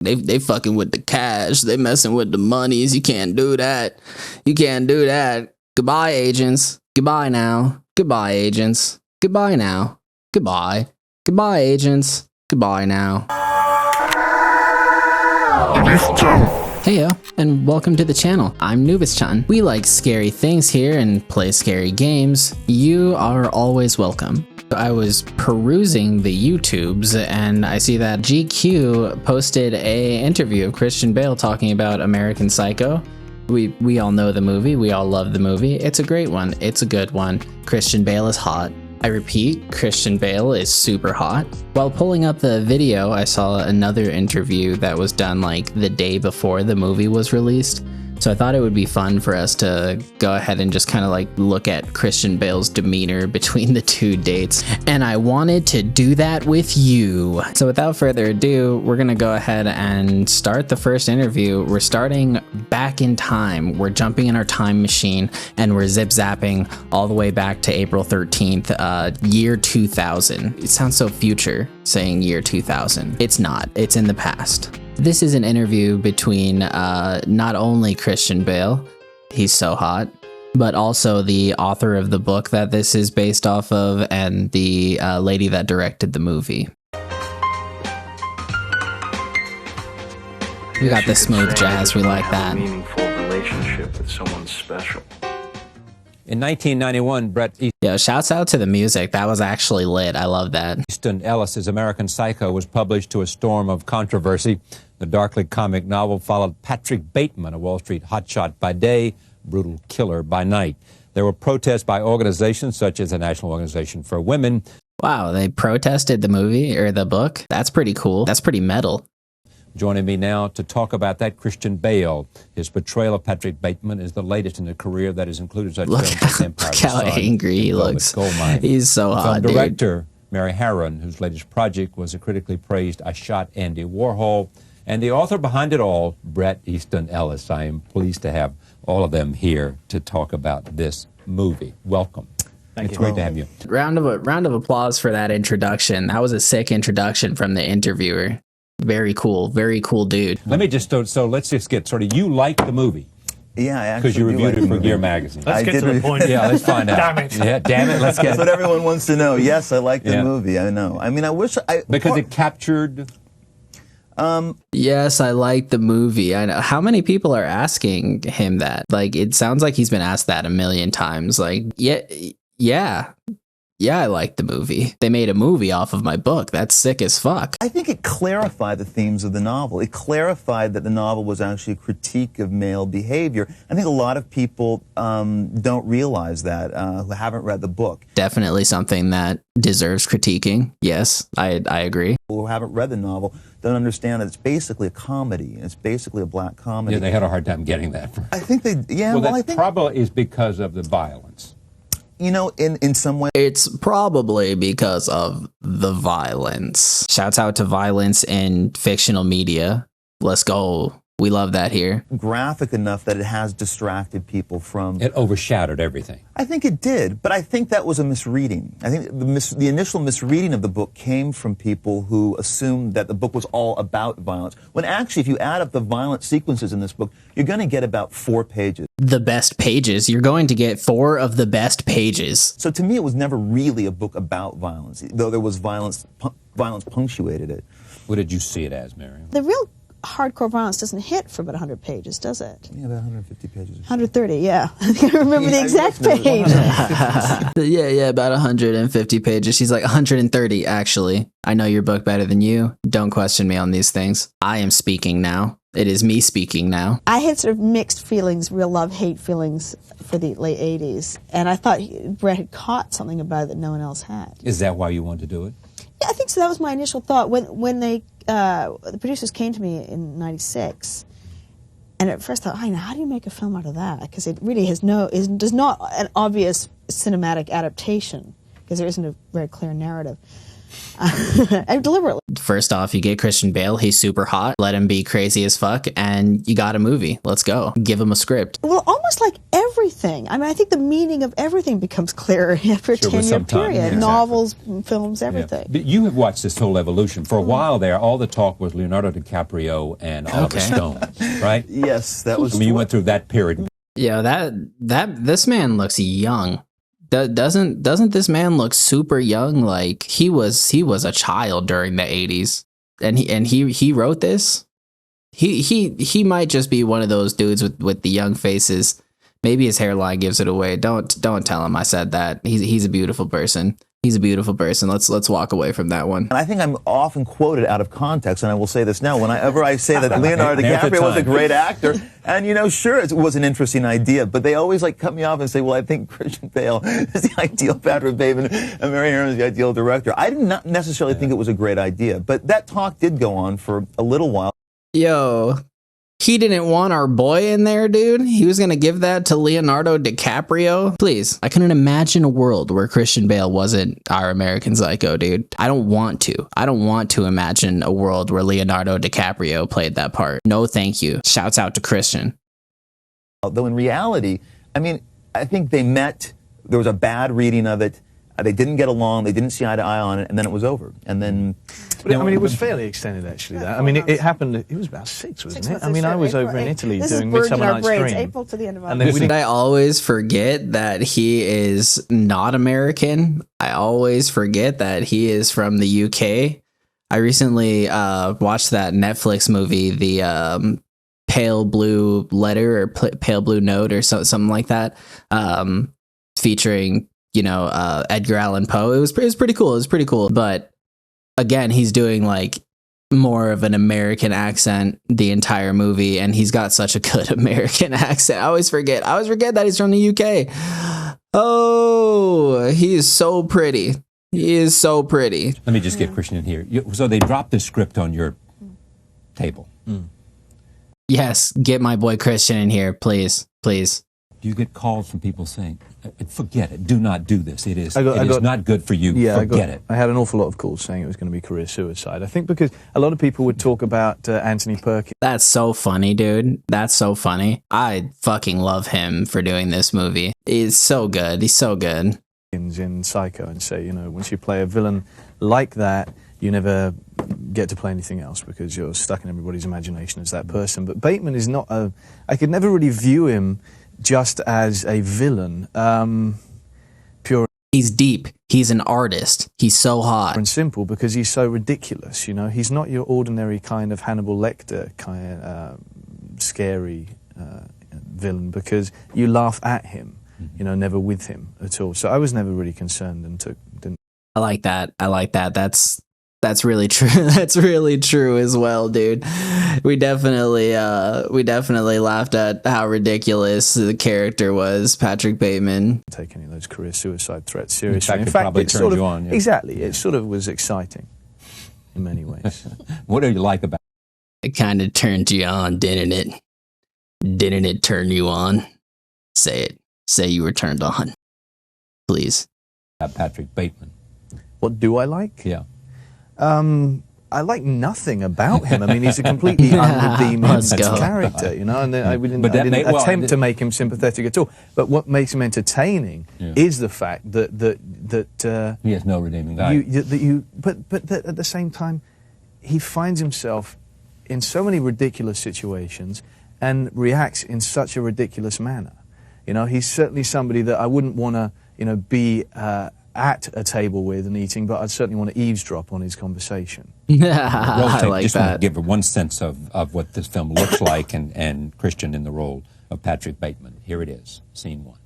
They fucking with the cash. They messing with the monies. You can't do that. You can't do that. Goodbye, agents. Goodbye now. Goodbye, agents. Goodbye now. Goodbye. Goodbye, agents. Goodbye now. Heyo, and welcome to the channel. I'm Nubis-chan. We like scary things here and play scary games. You are always welcome. I was perusing the YouTubes and I see that GQ posted a interview of Christian Bale talking about American Psycho. We all know the movie. We all love the movie. It's a great one. It's a good one. Christian Bale is hot. I repeat, Christian Bale is super hot. While pulling up the video, I saw another interview that was done like the day before the movie was released. So I thought it would be fun for us to go ahead and just kind of like look at Christian Bale's demeanor between the two dates. And I wanted to do that with you. So without further ado, we're gonna go ahead and start the first interview. We're starting back in time. We're jumping in our time machine and we're zip zapping all the way back to April 13th, year 2000. It sounds so future saying year 2000. It's not, it's in the past. This is an interview between not only Christian Bale, he's so hot, but also the author of the book that this is based off of and the lady that directed the movie. We got the smooth jazz, we like that. Meaningful relationship with someone special. In 1991, Bret Yo, shouts out to the music. That was actually lit. I love that. Easton Ellis's American Psycho was published to a storm of controversy. The darkly comic novel followed Patrick Bateman, a Wall Street hotshot by day, brutal killer by night. There were protests by organizations such as the National Organization for Women. Wow, they protested the movie or the book? That's pretty cool. That's pretty metal. Joining me now to talk about that, Christian Bale. His portrayal of Patrick Bateman is the latest in a career that has included such films as Empire Look how angry he looks. He's so hot, dude. Director Mary Harron, whose latest project was a critically praised I Shot Andy Warhol, and the author behind it all, Bret Easton Ellis. I am pleased to have all of them here to talk about this movie. Welcome. It's great to have you. Round of applause for that introduction. That was a sick introduction from the interviewer. Very cool dude. Let me just, so let's just get sort of, you like the movie. Yeah, I actually because you reviewed it for Gear Magazine. Let's get to the point. Yeah, let's find out. Damn it. Yeah, damn it, let's get That's what everyone wants to know. Yes, I like the movie, I know. I mean, I wish I... Because it captured... Yes, I like the movie. I know. How many people are asking him that? Like, it sounds like he's been asked that a million times. Like, yeah, I like the movie. They made a movie off of my book. That's sick as fuck. I think it clarified the themes of the novel. It clarified that the novel was actually a critique of male behavior. I think a lot of people don't realize that, who haven't read the book. Definitely something that deserves critiquing. Yes, I agree. People who haven't read the novel don't understand that it's basically a comedy. It's basically a black comedy. Yeah, they had a hard time getting that. I think they, yeah, well, I think... probably is because of the violence. You know, in some way... It's probably because of the violence. Shouts out to violence in fictional media. Let's go. We love that here. Graphic enough that it has distracted people from... It overshadowed everything. I think it did, but I think that was a misreading. I think the initial misreading of the book came from people who assumed that the book was all about violence. When actually, if you add up the violent sequences in this book, you're going to get about 4 pages. The best pages. You're going to get 4 of the best pages. So to me, it was never really a book about violence, though there was violence punctuated it. What did you see it as, Mary? The real hardcore violence doesn't hit for about 100 pages, does it? Yeah, about 150 pages. 130, yeah. I can't remember the exact page. Yeah, about 150 pages. She's like 130, actually. I know your book better than you. Don't question me on these things. I am speaking now. It is me speaking now. I had sort of mixed feelings, real love-hate feelings for the late 80s, and I thought Bret had caught something about it that no one else had. Is that why you wanted to do it? Yeah, I think so. That was my initial thought. When they, the producers came to me in '96, and at first I thought, how do you make a film out of that? Because it really has does not an obvious cinematic adaptation, because there isn't a very clear narrative. And deliberately. First off, you get Christian Bale. He's super hot. Let him be crazy as fuck, and you got a movie. Let's go. Give him a script. Well, almost like everything. I mean, I think the meaning of everything becomes clearer after a Sure, with 10-year some time, period. yeah, exactly. Novels, films, everything. But you have watched this whole evolution. For a while there, all the talk was Leonardo DiCaprio and Oliver Stone, right? Yes, that was. I mean, you went through that period. Yeah, this man looks young. Doesn't this man look super young? Like he was a child during the 80s, and he wrote this. He might just be one of those dudes with the young faces. Maybe his hairline gives it away. Don't tell him I said that. He's a beautiful person. He's a beautiful person. Let's walk away from that one. And I think I'm often quoted out of context, and I will say this now. Whenever I say that Leonardo DiCaprio was a great actor, and sure, it was an interesting idea, but they always cut me off and say, well, I think Christian Bale is the ideal Patrick Bateman, and Mary Harron is the ideal director. I did not necessarily think it was a great idea, but that talk did go on for a little while. Yo, he didn't want our boy in there, dude. He was gonna give that to Leonardo DiCaprio. Please, I couldn't imagine a world where Christian Bale wasn't our American Psycho, dude. I don't want to imagine a world where Leonardo DiCaprio played that part. No, thank you. Shouts out to Christian. Though in reality, I mean, I think they met. There was a bad reading of it. They didn't get along. They didn't see eye to eye on it, and then it was over. And then, but, I mean, it was fairly extended, actually. That I mean, it happened. It was about 6, wasn't it? I mean, I was over in Italy doing Midsummer Night's Dream. April to the end of and then I always forget that he is not American. I always forget that he is from the UK. I recently watched that Netflix movie, the Pale Blue Letter or Pale Blue Note or something like that, featuring Edgar Allan Poe. It was pretty cool. It was pretty cool. But again, he's doing more of an American accent the entire movie, and he's got such a good American accent. I always forget that he's from the UK. Oh, he is so pretty. He is so pretty. Let me just get Christian in here. So they dropped the script on your table. Yes, get my boy Christian in here, please. Do you get calls from people saying, forget it, do not do this, it is not good for you, forget it? I had an awful lot of calls saying it was going to be career suicide. I think because a lot of people would talk about Anthony Perkins. That's so funny, dude. That's so funny. I fucking love him for doing this movie. He's so good. He's so good. In Psycho, and say, once you play a villain like that, you never get to play anything else because you're stuck in everybody's imagination as that person. But Bateman is not I could never really view him just as a villain, pure. He's deep. He's an artist. He's so hot and simple because he's so ridiculous. He's not your ordinary kind of Hannibal Lecter kind of scary villain because you laugh at him, never with him at all. So I was never really concerned and didn't. I like that. That's really true. That's really true as well, dude. We definitely laughed at how ridiculous the character was, Patrick Bateman. Take any of those career suicide threats seriously. In fact, it turned you on. Yeah. Exactly. It sort of was exciting in many ways. What do you like about it? It kind of turned you on, didn't it? Didn't it turn you on? Say it. Say you were turned on. Please. Patrick Bateman. What do I like? Yeah. I like nothing about him. I mean, he's a completely unredeemed character, and I didn't attempt to make him sympathetic at all. But what makes him entertaining is the fact that he has no redeeming value. But that at the same time, he finds himself in so many ridiculous situations and reacts in such a ridiculous manner. He's certainly somebody that I wouldn't want to, be at a table with and eating, but I'd certainly want to eavesdrop on his conversation. I like just that. Want to give her one sense of what this film looks like and Christian in the role of Patrick Bateman. Here it is, scene 1.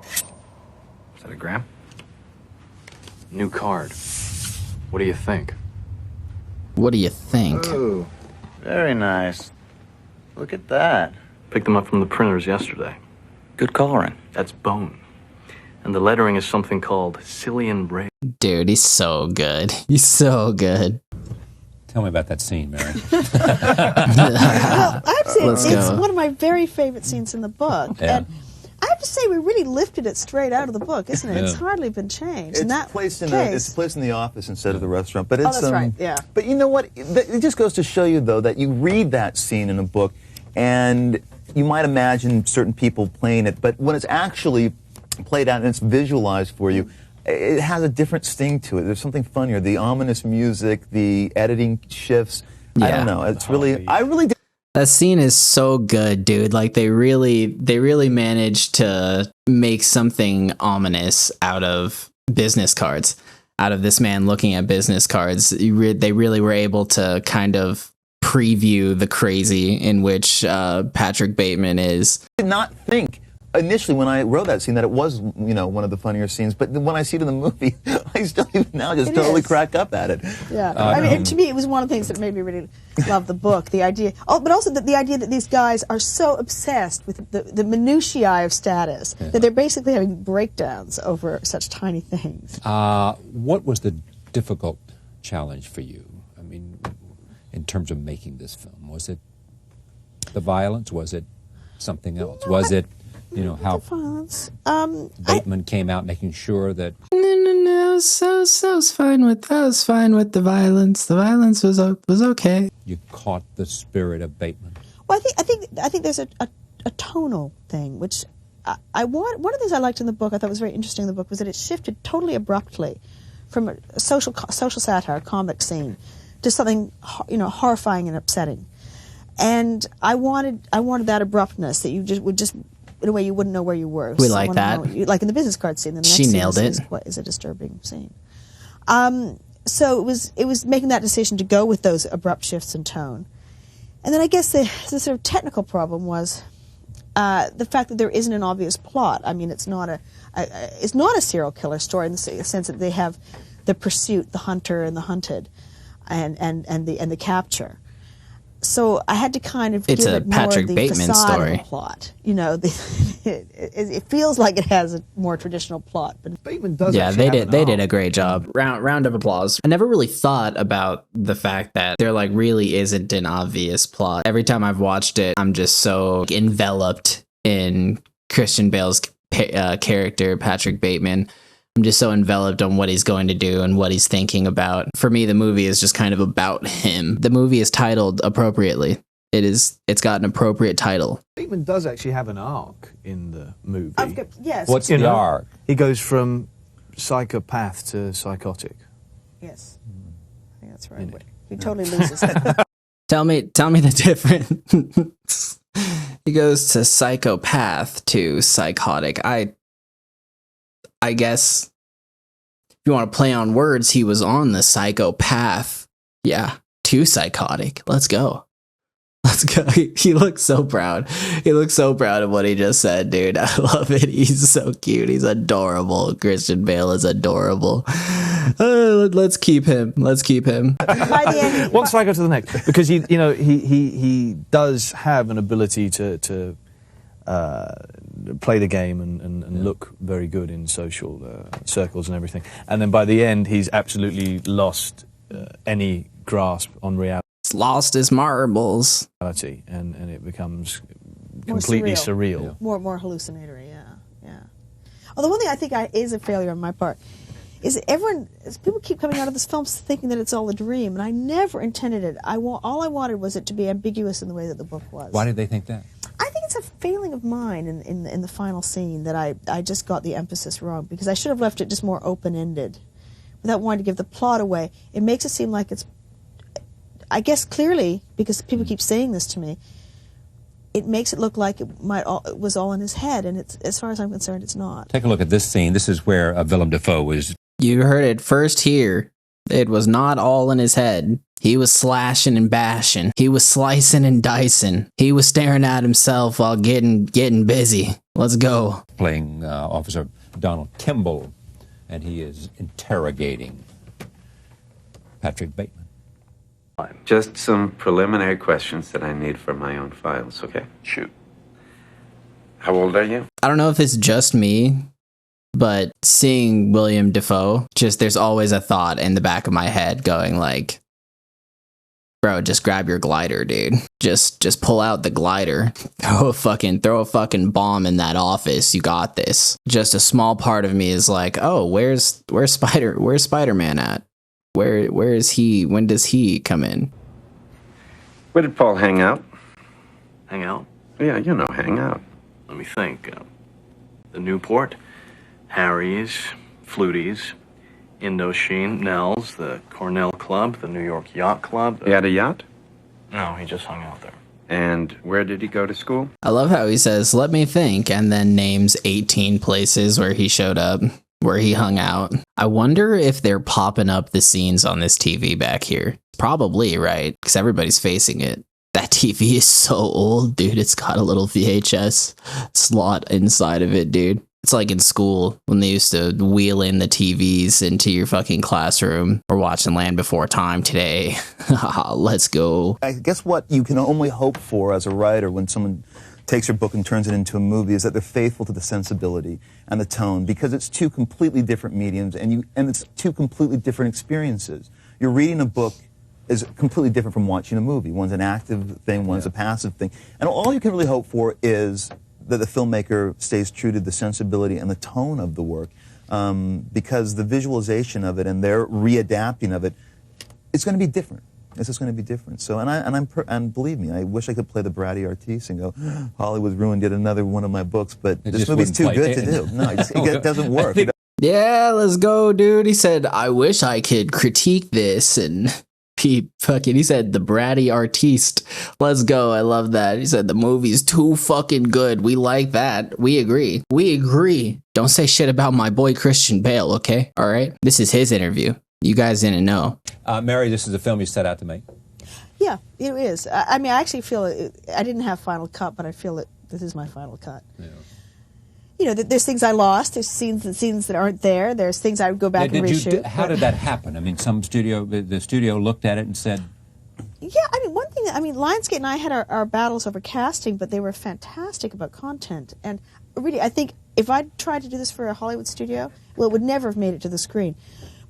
Is that a gram? New card. What do you think? What do you think? Ooh, very nice. Look at that. Picked them up from the printers yesterday. Good coloring. That's bone. And the lettering is something called Cillian Braid. Dude, he's so good. He's so good. Tell me about that scene, Mary. Well, I'd say Let's it's go. one of my very favorite scenes in the book. Yeah. And I have to say we really lifted it straight out of the book, isn't it? It's hardly been changed. It's placed in the office instead of the restaurant. But it's, that's right. Yeah. But you know what? It just goes to show you, though, that you read that scene in a book, and you might imagine certain people playing it, but when it's actually played out and it's visualized for you, it has a different sting to it. There's something funnier. The ominous music, the editing shifts. Yeah. I don't know. It's really, I really did. That scene is so good, dude. Like they really managed to make something ominous out of business cards, out of this man looking at business cards. They really were able to kind of preview the crazy in which Patrick Bateman is. I did not think initially when I wrote that scene that it was, one of the funnier scenes, but when I see it in the movie, I still even now just totally crack up at it. Yeah, I mean, to me, it was one of the things that made me really love the book. The idea, but also the idea that these guys are so obsessed with the minutiae of status that they're basically having breakdowns over such tiny things. What was the difficult challenge for you? I mean, in terms of making this film, was it the violence? Was it something else? Was it how violence. Bateman came out making sure that No, so I was fine with the violence. The violence was okay. you caught the spirit of Bateman? Well, I think there's a tonal thing, which one of the things I liked in the book, I thought was very interesting in the book, was that it shifted totally abruptly from a social satire, comic scene, to something horrifying and upsetting. And I wanted that abruptness that you would just in a way you wouldn't know where you were. We like that. Like in the business card scene. The next She scene nailed it. Is a disturbing scene. So it was making that decision to go with those abrupt shifts in tone. And then I guess the sort of technical problem was the fact that there isn't an obvious plot. I mean, it's not a serial killer story in the sense that they have the pursuit, the hunter, and the hunted, and the capture. So I had to kind of It's give a it more Patrick of the Bateman facade story. of the plot. It feels like it has a more traditional plot, but Bateman does. Yeah, actually they have did. an They did a arc. great job. Round of applause. I never really thought about the fact that there really isn't an obvious plot. Every time I've watched it, I'm just so enveloped in Christian Bale's character, Patrick Bateman. I'm just so enveloped on what he's going to do and what he's thinking about. For me, the movie is just kind of about him. The movie is titled appropriately. It's got an appropriate title. Bateman does actually have an arc in the movie. yes, What's You the know, arc? He goes from psychopath to psychotic. yes, I think that's right. He totally loses it. Tell me the difference. He goes to psychopath to psychotic. I guess if you want to play on words, he was on the psychopath. Yeah, to psychotic. Let's go. Let's go. He looks so proud. He looks so proud of what he just said, dude. I love it. He's so cute. He's adorable. Christian Bale is adorable. Let's keep him. Let's keep him. By the end, One cycle to the next, because he does have an ability to play the game and look very good in social circles and everything. And then by the end, he's absolutely lost any grasp on reality, Lost his marbles. and it becomes More completely surreal. Yeah. more hallucinatory. Yeah. Although one thing I think is a failure on my part is that people keep coming out of this film thinking that it's all a dream, and I never intended it. All I wanted was it to be ambiguous in the way that the book was. Why did they think that? I think it's a failing of mine in the final scene that I just got the emphasis wrong, because I should have left it just more open-ended without wanting to give the plot away. It makes it seem like it's, I guess clearly, because people keep saying this to me, it makes it look like it was all in his head, and it's, as far as I'm concerned, it's not. Take a look at this scene. This is where Willem Dafoe was. You heard it first here. It was not all in his head. He was slashing and bashing. He was slicing and dicing. He was staring at himself while getting busy. Let's go. Playing Officer Donald Kimball, and he is interrogating Patrick Bateman. Just some preliminary questions that I need for my own files, okay? Shoot. How old are you? I don't know if it's just me, but seeing William Dafoe, there's always a thought in the back of my head going like, Bro, just grab your glider, dude. Just pull out the glider. Throw a fucking bomb in that office. You got this. Just a small part of me is like, oh, where's Spider-Man at? Where is he? When does he come in? Where did Paul hang out? Hang out? Yeah, you know, hang out. Let me think. The Newport, Harry's, Fluties, Indochine, Nell's, the Cornell Club, the New York Yacht Club. He had a yacht? No, he just hung out there. And where did he go to school? I love how he says, let me think, and then names 18 places where he showed up, where he hung out. I wonder if they're popping up the scenes on this TV back here. Probably, right? Because everybody's facing it. That TV is so old, dude. It's got a little VHS slot inside of it, dude. It's like in school when they used to wheel in the TVs into your fucking classroom. We're watching Land Before Time today. Let's go. I guess what you can only hope for as a writer when someone takes your book and turns it into a movie is that they're faithful to the sensibility and the tone, because it's two completely different mediums and it's two completely different experiences. You're reading a book is completely different from watching a movie. One's an active thing, one's a passive thing. And all you can really hope for is that the filmmaker stays true to the sensibility and the tone of the work, because the visualization of it and their readapting of it is going to be different. It's just going to be different. So, and believe me, I wish I could play the bratty artiste and go, Hollywood ruined yet another one of my books, but this movie's too good to do. No, it doesn't work. Yeah, let's go, dude. He said, I wish I could critique this and he said the bratty artiste. Let's go. I love that. He said the movie's too fucking good. We like that. We agree. We agree. Don't say shit about my boy Christian Bale, okay? All right? This is his interview. You guys didn't know. Mary, this is a film you set out to make. Yeah, it is. I mean, I actually feel I didn't have final cut, but I feel that this is my final cut. Yeah. You know, there's things I lost. There's scenes that aren't there. There's things I would go back and reshoot. How did that happen? I mean, the studio looked at it and said... Yeah, I mean, one thing, Lionsgate and I had our battles over casting, but they were fantastic about content. And really, I think if I'd tried to do this for a Hollywood studio, well, it would never have made it to the screen.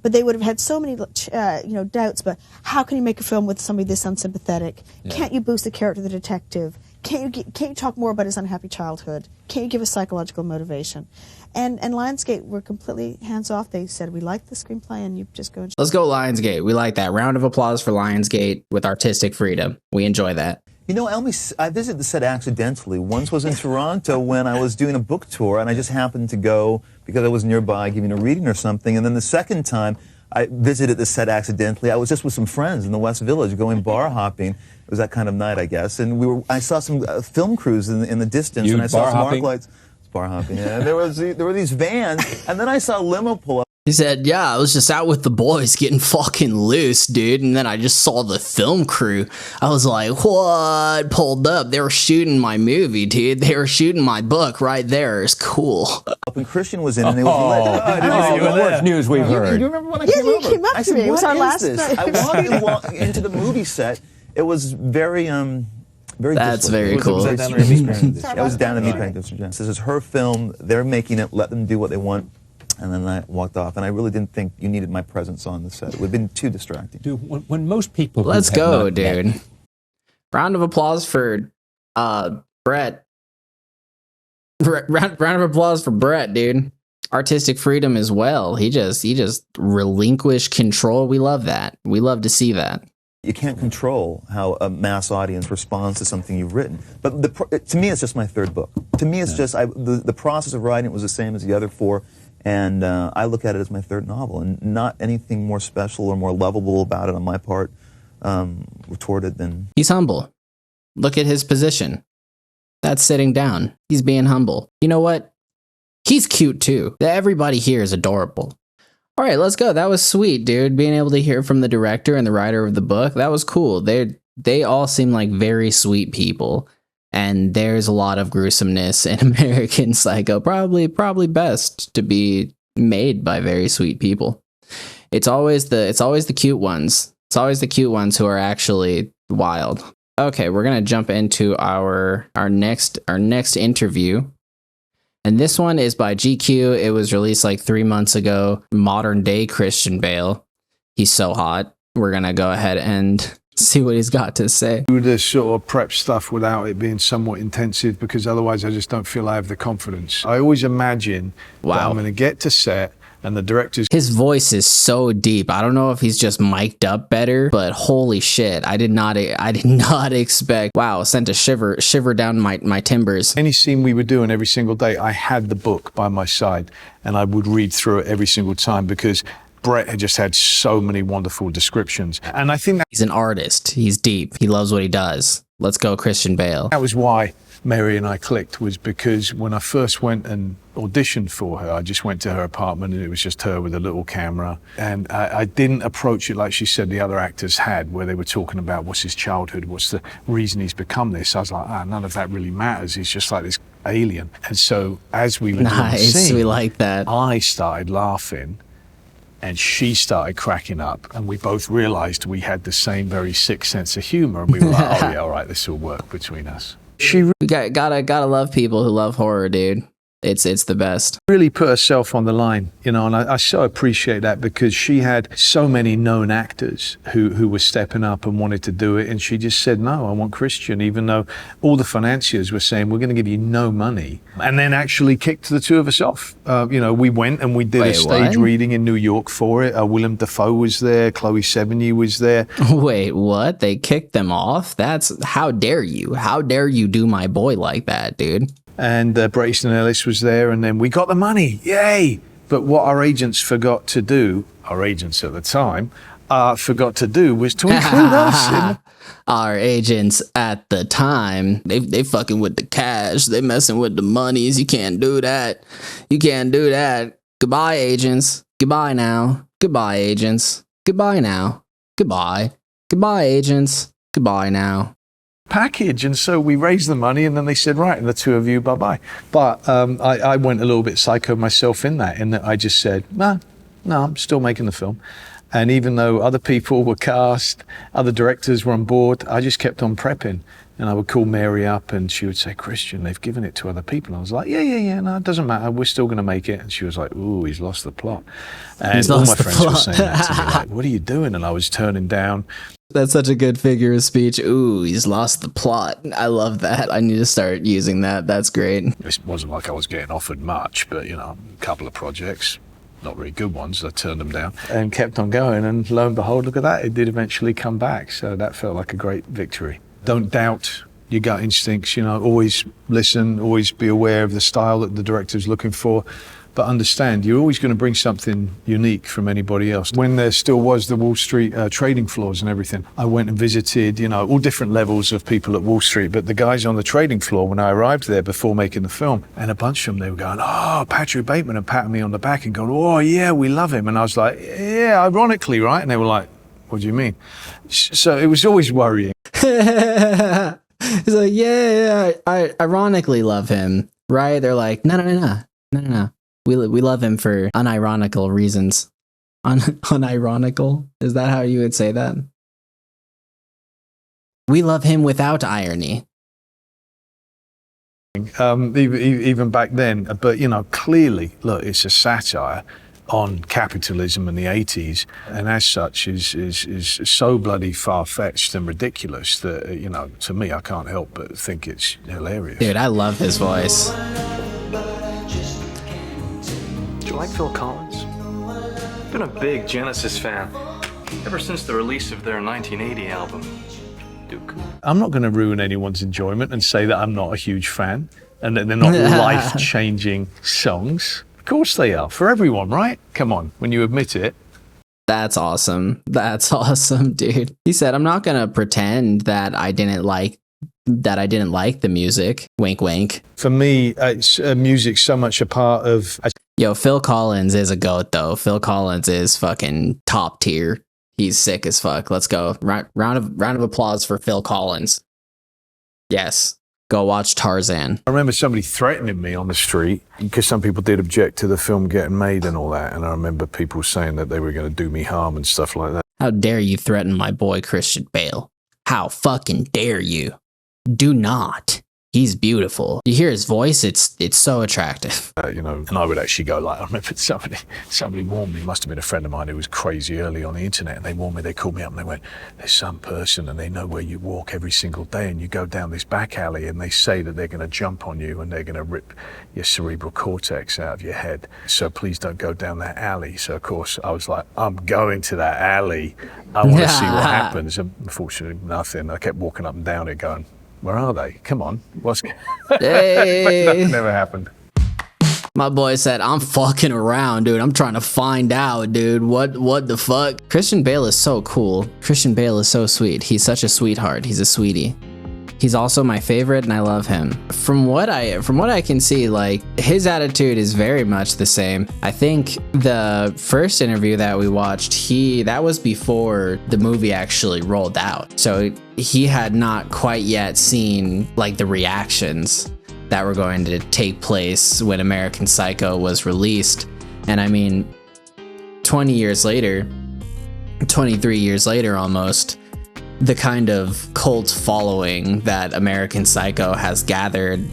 But they would have had so many, doubts. But how can you make a film with somebody this unsympathetic? Yeah. Can't you boost the character of the detective? Can't you talk more about his unhappy childhood? Can't you give a psychological motivation? And Lionsgate were completely hands off. They said, we like the screenplay, and you just go. Let's go Lionsgate. We like that. Round of applause for Lionsgate with artistic freedom. We enjoy that. You know, Elmy, I visited the set accidentally. Once was in Toronto when I was doing a book tour, and I just happened to go because I was nearby giving a reading or something. And then the second time I visited the set accidentally, I was just with some friends in the West Village going bar hopping. It was that kind of night, I guess. And I saw some film crews in the distance, and I saw some arc lights. Bar hopping, yeah. And there were these vans, and then I saw a limo pull up. He said, yeah, I was just out with the boys getting fucking loose, dude. And then I just saw the film crew. I was like, what? Pulled up. They were shooting my movie, dude. They were shooting my book right there. It's cool. And Christian was in, and it was the worst news we've heard. You remember when I came over? You came up to me. It was our last night. I walked into the movie set. It was very That's very cool. I was down to meet Mr. This is her film. They're making it. Let them do what they want. And then I walked off, and I really didn't think you needed my presence on the set. It would have been too distracting. Dude, when most people... Let's go, dude. Round of applause for Brett. Round of applause for Brett, dude. Artistic freedom as well. He just relinquished control. We love that. We love to see that. You can't control how a mass audience responds to something you've written. But to me, it's just my third book. To me, it's just the process of writing it was the same as the other four. And I look at it as my third novel, and not anything more special or more lovable about it on my part, retorted than... He's humble. Look at his position. That's sitting down. He's being humble. You know what? He's cute too. Everybody here is adorable. All right, let's go. That was sweet, dude. Being able to hear from the director and the writer of the book, that was cool. They all seem like very sweet people. And there's a lot of gruesomeness in American Psycho. Probably best to be made by very sweet people. It's always the cute ones. It's always the cute ones who are actually wild. Okay, we're gonna jump into our next interview. And this one is by GQ. It was released like 3 months ago. Modern day Christian Bale. He's so hot. We're gonna go ahead and See what he's got to say. Do the sort of prep stuff without it being somewhat intensive, because otherwise I just don't feel I have the confidence. I always imagine that I'm going to get to set and the director's... His voice is so deep. I don't know if he's just mic'd up better, but holy shit, I did not expect. Wow, sent a shiver down my timbers. Any scene we were doing every single day, I had the book by my side and I would read through it every single time, because Brett had just had so many wonderful descriptions. And I think that he's an artist. He's deep. He loves what he does. Let's go, Christian Bale. That was why Mary and I clicked, was because when I first went and auditioned for her, I just went to her apartment and it was just her with a little camera. And I didn't approach it like she said the other actors had, where they were talking about what's his childhood, what's the reason he's become this. I was like, none of that really matters. He's just like this alien. And so as we were doing the scene, we like that. I started laughing and she started cracking up, and we both realized we had the same very sick sense of humor, and we were like, oh yeah, all right, this will work between us. We gotta love people who love horror, dude. It's the best. Really put herself on the line, you know, and I so appreciate that, because she had so many known actors who were stepping up and wanted to do it, and she just said, no, I want Christian, even though all the financiers were saying, we're going to give you no money, and then actually kicked the two of us off. You know, we went and we did a stage reading in New York for it. Willem Dafoe was there, Chloe Sevigny was there. Wait, what? They kicked them off? That's, how dare you? How dare you do my boy like that, dude? And Bret Easton Ellis was there, and then we got the money, yay! But what our agents forgot to do, our agents at the time, forgot to do was to include us. Our agents at the time, they fucking with the cash, they messing with the monies. You can't do that. You can't do that. Goodbye, agents. Goodbye now. Goodbye, agents. Goodbye now. Goodbye. Goodbye, agents. Goodbye now. Package, and so we raised the money, and then they said, right, and the two of you, bye-bye. But I went a little bit psycho myself in that I just said, no, I'm still making the film. And even though other people were cast, other directors were on board, I just kept on prepping. And I would call Mary up and she would say, Christian, they've given it to other people. And I was like, yeah, no, it doesn't matter. We're still going to make it. And she was like, ooh, he's lost the plot. And all my friends were saying that to me, like, what are you doing? And I was turning down. That's such a good figure of speech. Ooh, he's lost the plot. I love that. I need to start using that. That's great. It wasn't like I was getting offered much, but, you know, a couple of projects, not very good ones, I turned them down and kept on going. And lo and behold, look at that. It did eventually come back. So that felt like a great victory. Don't doubt your gut instincts, you know, always listen, always be aware of the style that the director's looking for. But understand, you're always going to bring something unique from anybody else. When there still was the Wall Street trading floors and everything, I went and visited, you know, all different levels of people at Wall Street, but the guys on the trading floor when I arrived there before making the film, and a bunch of them, they were going, oh, Patrick Bateman, and patting me on the back and going, oh, yeah, we love him. And I was like, yeah, ironically, right? And they were like, what do you mean? So it was always worrying. He's like, yeah, I ironically love him, right? They're like, no. We love him for unironical reasons. Unironical? Is that how you would say that? We love him without irony. Even back then, but you know, clearly, look, it's a satire on capitalism in the 80s, and as such is so bloody far-fetched and ridiculous that, you know, to me, I can't help but think it's hilarious. Dude, I love his voice. Do you like Phil Collins? I've been a big Genesis fan ever since the release of their 1980 album, Duke. I'm not going to ruin anyone's enjoyment and say that I'm not a huge fan and that they're not life-changing songs. Of course they are, for everyone, right? Come on, when you admit it. That's awesome. That's awesome, dude. He said, I'm not gonna pretend that I didn't like the music. Wink, wink. For me, music's so much a part of... Yo, Phil Collins is a goat, though. Phil Collins is fucking top tier. He's sick as fuck. Let's go. Round of applause for Phil Collins. Yes. Go watch Tarzan. I remember somebody threatening me on the street because some people did object to the film getting made and all that. And I remember people saying that they were going to do me harm and stuff like that. How dare you threaten my boy Christian Bale? How fucking dare you? Do not. He's beautiful. You hear his voice, it's so attractive. You know, and I would actually go like, I remember somebody warned me, must have been a friend of mine who was crazy early on the internet, and they warned me, they called me up and they went, there's some person and they know where you walk every single day, and you go down this back alley and they say that they're going to jump on you and they're going to rip your cerebral cortex out of your head. So please don't go down that alley. So of course I was like, I'm going to that alley. I want to see what happens. And unfortunately, nothing. I kept walking up and down it going, where are they? Come on. What's Hey. Nothing never happened. My boy said, I'm fucking around, dude. I'm trying to find out, dude. What the fuck? Christian Bale is so cool. Christian Bale is so sweet. He's such a sweetheart. He's a sweetie. He's also my favorite and I love him. From what I can see, like, his attitude is very much the same. I think the first interview that we watched, that was before the movie actually rolled out. So he had not quite yet seen like the reactions that were going to take place when American Psycho was released. And I mean, 20 years later, 23 years later almost, the kind of cult following that American Psycho has gathered,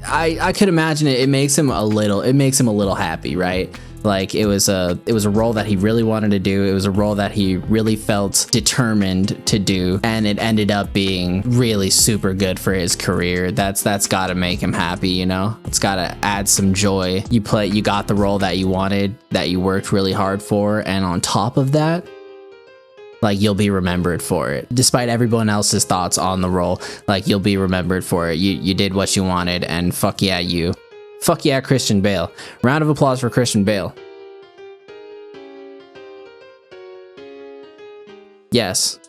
I could imagine it makes him a little happy, right? Like it was a role that he really wanted to do. It was a role that he really felt determined to do, and it ended up being really super good for his career. That's got to make him happy, you know? It's got to add some joy. You got the role that you wanted, that you worked really hard for, and on top of that, like, you'll be remembered for it. Despite everyone else's thoughts on the role, like, you'll be remembered for it. You did what you wanted, and fuck yeah, you. Fuck yeah, Christian Bale. Round of applause for Christian Bale. Yes,